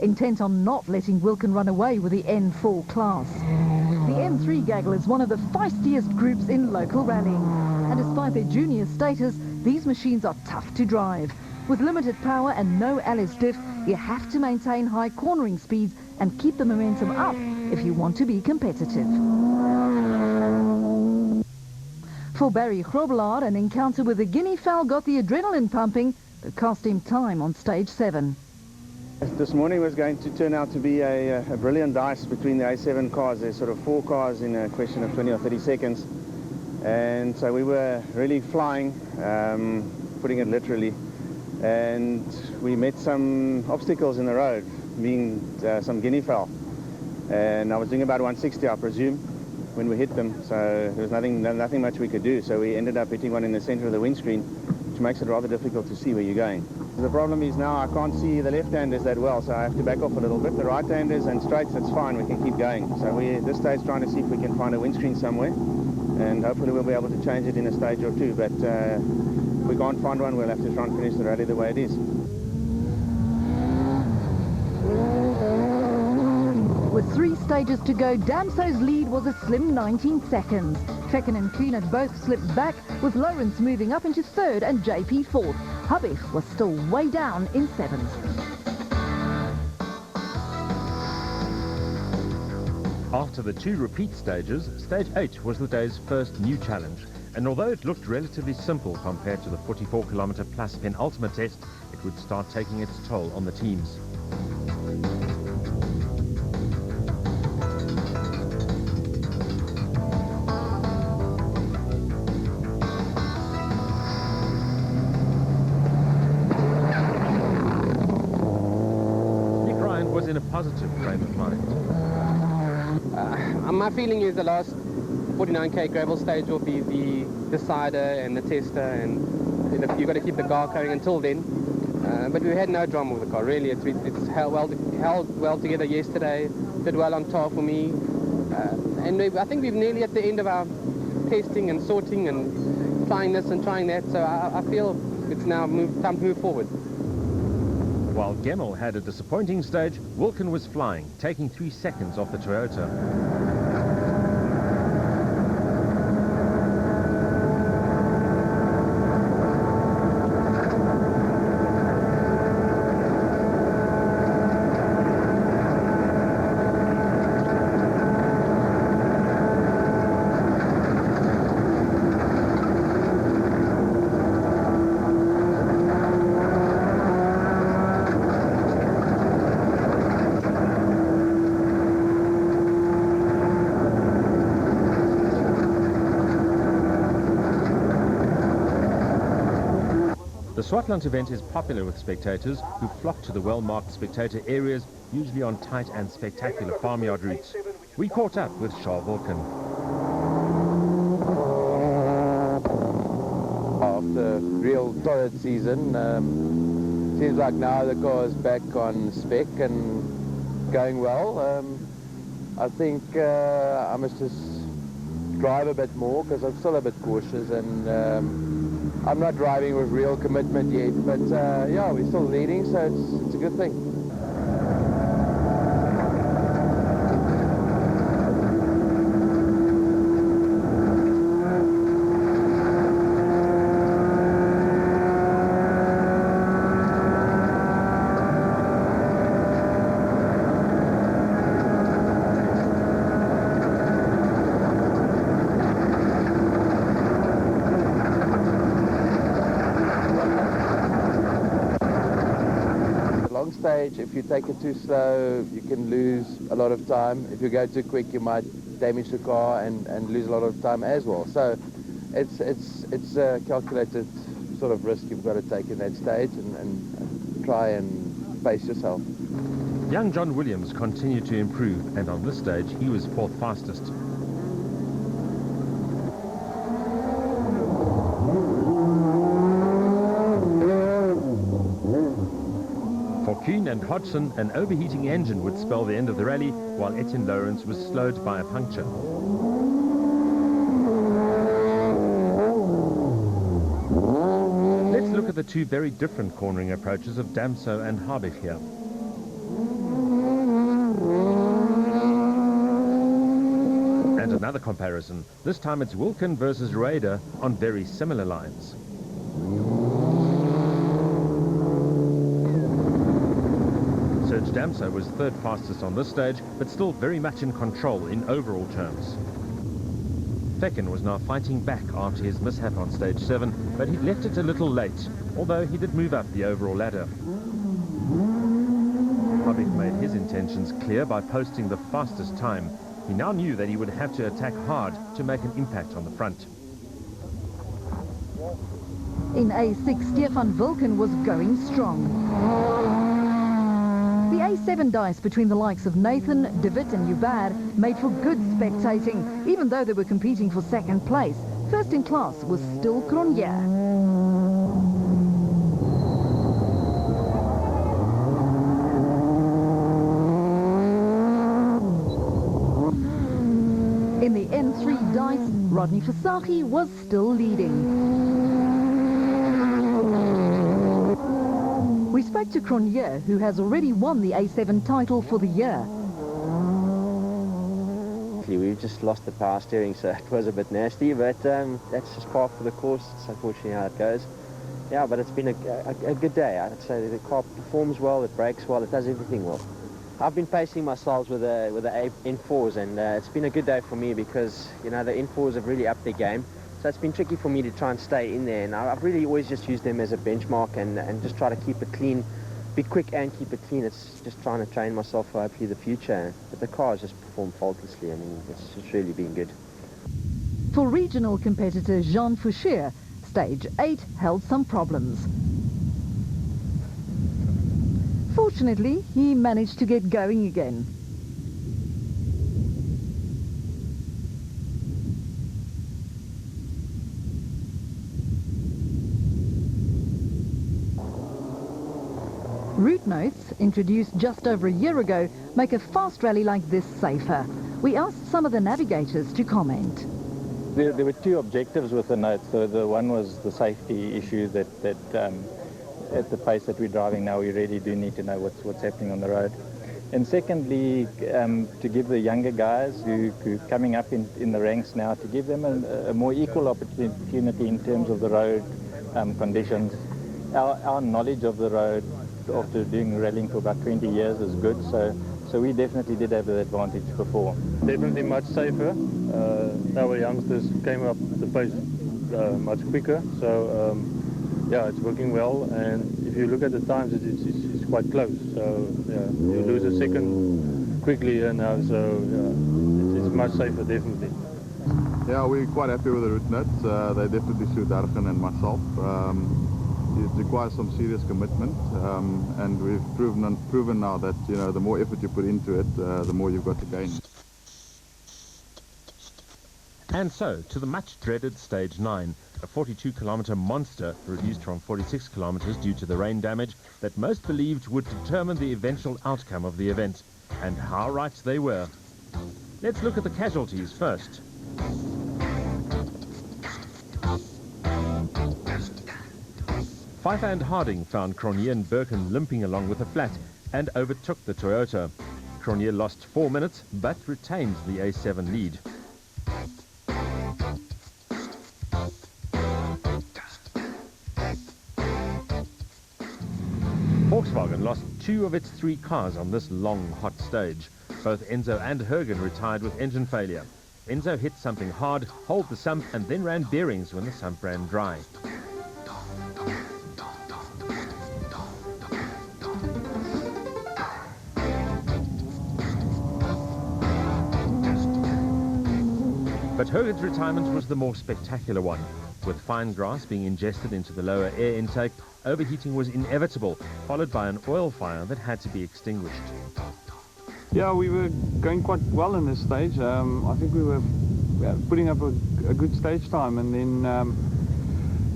intent on not letting Wilken run away with the N4 class. The N3 Gaggle is one of the feistiest groups in local rallying, and despite their junior status, these machines are tough to drive. With limited power and no LS diff, you have to maintain high cornering speeds and keep the momentum up if you want to be competitive. For Barry Grobelaar, an encounter with the guinea fowl got the adrenaline pumping, but cost him time on stage 7. This morning was going to turn out to be a brilliant dice between the A7 cars. There's sort of 4 cars in a question of 20 or 30 seconds. And so we were really flying, putting it literally. And we met some obstacles in the road, being some guinea fowl. And I was doing about 160, I presume, when we hit them. So there was nothing much we could do. So we ended up hitting one in the center of the windscreen, which makes it rather difficult to see where you're going. The problem is now I can't see the left-handers that well, so I have to back off a little bit. The right-handers and straights, it's fine, we can keep going. So we're at this stage trying to see if we can find a windscreen somewhere, and hopefully we'll be able to change it in a stage or two. But if we can't find one, we'll have to try and finish the rally the way it is. With 3 stages to go, Damso's lead was a slim 19 seconds. Fecken and Kuhn had both slipped back, with Lawrence moving up into 3rd and JP 4th. Hubich was still way down in 7th. After the 2 repeat stages, stage 8 was the day's first new challenge. And although it looked relatively simple compared to the 44-kilometre plus penultimate test, it would start taking its toll on the teams. Was in a positive frame of mind. My feeling is the last 49k gravel stage will be the decider and the tester, and you've got to keep the car going until then. But we had no drama with the car, really. It's held well together yesterday, did well on tar for me. And I think we're nearly at the end of our testing and sorting and trying this and trying that, so I feel it's now time to move forward. While Gemmell had a disappointing stage, Wilken was flying, taking 3 seconds off the Toyota. The Swartland event is popular with spectators who flock to the well-marked spectator areas, usually on tight and spectacular farmyard routes. We caught up with Charles Wilken. After real torrid season, seems like now the car is back on spec and going well. I think I must just drive a bit more because I'm still a bit cautious, and I'm not driving with real commitment yet, but yeah, we're still leading, so it's a good thing. Stage, if you take it too slow, you can lose a lot of time. If you go too quick, you might damage the car and lose a lot of time as well. So it's a calculated sort of risk you've got to take in that stage, and try and pace yourself. Young John Williams continued to improve, and on this stage he was 4th fastest. For Kuhn and Hodgson, an overheating engine would spell the end of the rally, while Etienne Lawrence was slowed by a puncture. Let's look at the 2 very different cornering approaches of Damso and Harbich here. And another comparison. This time it's Wilken versus Raider on very similar lines. Serge Damso was third fastest on this stage, but still very much in control in overall terms. Fecken was now fighting back after his mishap on stage 7, but he'd left it a little late, although he did move up the overall ladder. Robic made his intentions clear by posting the fastest time. He now knew that he would have to attack hard to make an impact on the front. In A6, Stefan Wilken was going strong. The A7 dice between the likes of Nathan, David and Hubert made for good spectating, even though they were competing for second place. First in class was still Cronje. In the N3 dice, Rodney Versace was still leading. We spoke to Cronje, who has already won the A7 title for the year. We've just lost the power steering, so it was a bit nasty, but that's just par for the course. It's unfortunately how it goes. Yeah, but it's been a good day. I'd say the car performs well, it brakes well, it does everything well. I've been pacing myself with the N4s, and it's been a good day for me because, you know, the N4s have really upped their game. So it's been tricky for me to try and stay in there, and I've really always just used them as a benchmark and just try to keep it clean, be quick and keep it clean. It's just trying to train myself for hopefully the future. But the car has just performed faultlessly. I mean, it's really been good. For regional competitor Jean Foucher, stage 8 held some problems. Fortunately, he managed to get going again. Route notes, introduced just over a year ago, make a fast rally like this safer. We asked some of the navigators to comment. There were two objectives with the notes. The one was the safety issue that at the pace that we're driving now, we really do need to know what's happening on the road. And secondly, to give the younger guys who coming up in the ranks now, to give them a more equal opportunity in terms of the road conditions. Our knowledge of the road after doing rallying for about 20 years is good, so we definitely did have the advantage before. Definitely much safer. Our youngsters came up the pace much quicker, so yeah, it's working well, and if you look at the times, it's quite close, so yeah, you lose a second quickly now, so yeah, it's much safer, definitely. Yeah, we're quite happy with the route notes. They definitely suit Dargen and myself. It requires some serious commitment, and we've proven now that, you know, the more effort you put into it, the more you've got to gain. And so, to the much-dreaded Stage 9, a 42-kilometre monster reduced from 46 kilometres due to the rain damage that most believed would determine the eventual outcome of the event. And how right they were. Let's look at the casualties first. Pfeiffer and Harding found Cronje and Birken limping along with a flat and overtook the Toyota. Cronje lost 4 minutes but retained the A7 lead. Volkswagen lost 2 of its 3 cars on this long, hot stage. Both Enzo and Hergen retired with engine failure. Enzo hit something hard, holed the sump and then ran bearings when the sump ran dry. But Hergen's retirement was the more spectacular one. With fine grass being ingested into the lower air intake, overheating was inevitable, followed by an oil fire that had to be extinguished. Yeah, we were going quite well in this stage. I think we were putting up a good stage time, and then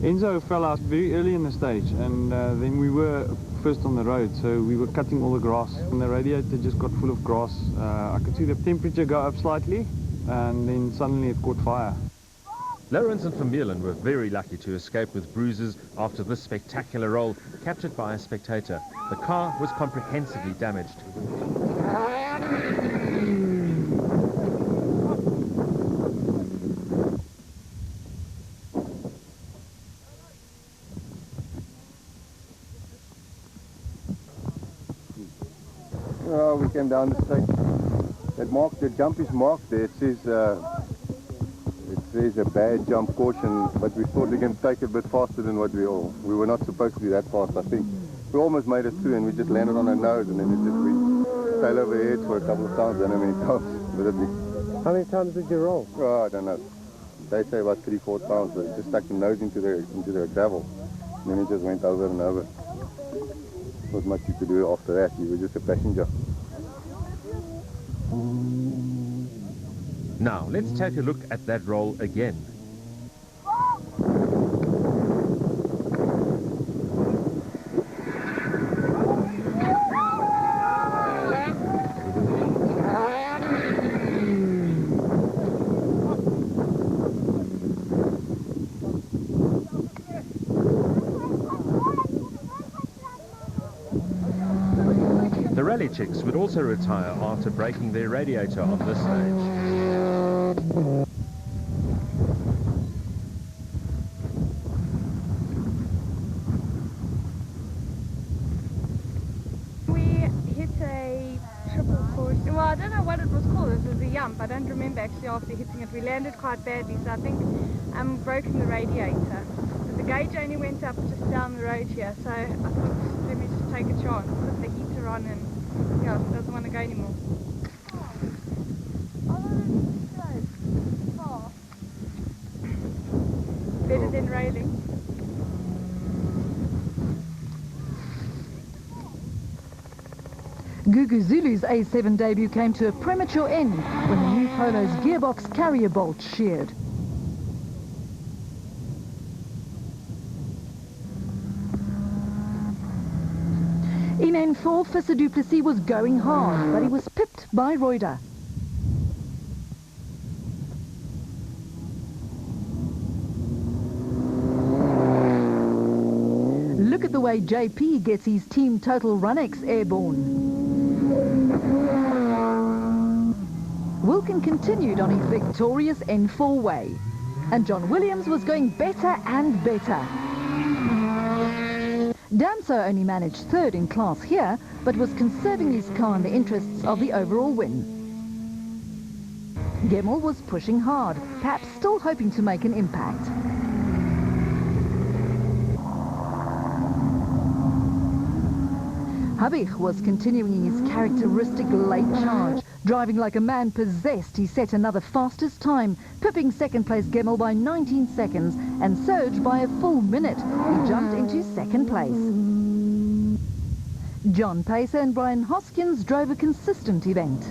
Enzo fell out very early in the stage, and then we were first on the road, so we were cutting all the grass, and the radiator just got full of grass. I could see the temperature go up slightly, and then suddenly it caught fire. Lawrence and Vermeulen were very lucky to escape with bruises after this spectacular roll, captured by a spectator. The car was comprehensively damaged. Well, we came down the straight. The jump is marked there. It says a bad jump caution, but we thought we can take it a bit faster than what we were not supposed to be that fast. I think we almost made it through, and we just landed on our nose, and then we fell over heads for a couple of times. I don't know how many times. How many times did you roll? Oh, I don't know. They say about 3-4 times, but it just stuck the nose into the gravel, and then it just went over and over. Not much you could do after that. You were just a passenger. Now, let's take a look at that roll again. The rally chicks would also retire after breaking their radiator on this stage. We hit a triple course. Well, I don't know what it was called. It was a jump. I don't remember actually after hitting it. We landed quite badly, so I think I'm broken the radiator. But the gauge only went up just down the road here, so I thought, let me just take a chance, put the heater on, and yeah, it doesn't want to go anymore. Better than railing. Gugu Zulu's A7 debut came to a premature end when the new Polo's gearbox carrier bolt sheared. In N4, Visser du Plessis was going hard, but he was pipped by Reuter. Look at the way JP gets his Team Total Run-X airborne. Wilkin continued on his victorious N4 way, and John Williams was going better and better. Damso only managed third in class here, but was conserving his car in the interests of the overall win. Gemmell was pushing hard, perhaps still hoping to make an impact. Habich was continuing his characteristic late charge. Driving like a man possessed, he set another fastest time, pipping second place Gemmell by 19 seconds and Serge by a full minute. He jumped into second place. John Pacer and Brian Hoskins drove a consistent event.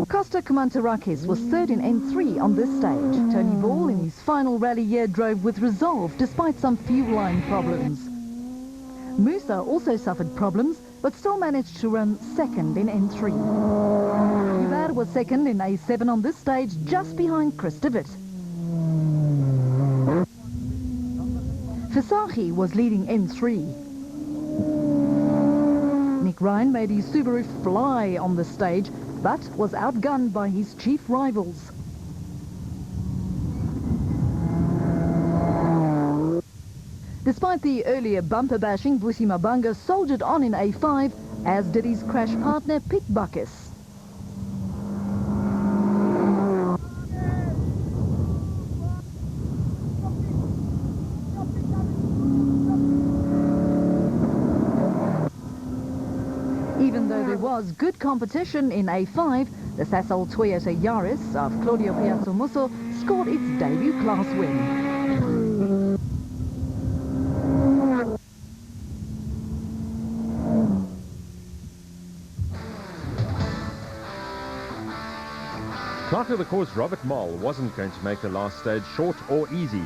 Costa Kumantarakis was third in N3 on this stage. Tony Ball in his final rally year drove with resolve despite some fuel line problems. Musa also suffered problems, but still managed to run second in N3. Hubert was second in A7 on this stage, just behind Chris de Wit. Visagie was leading N3. Nick Ryan made his Subaru fly on the stage, but was outgunned by his chief rivals. Despite the earlier bumper bashing, Busi Mabanga soldiered on in A5, as did his crash partner Pete Buckus. Even though there was good competition in A5, the Sasol Toyota Yaris of Claudio Piazzomusso scored its debut class win. Clerk of the course Robert Moll wasn't going to make the last stage short or easy.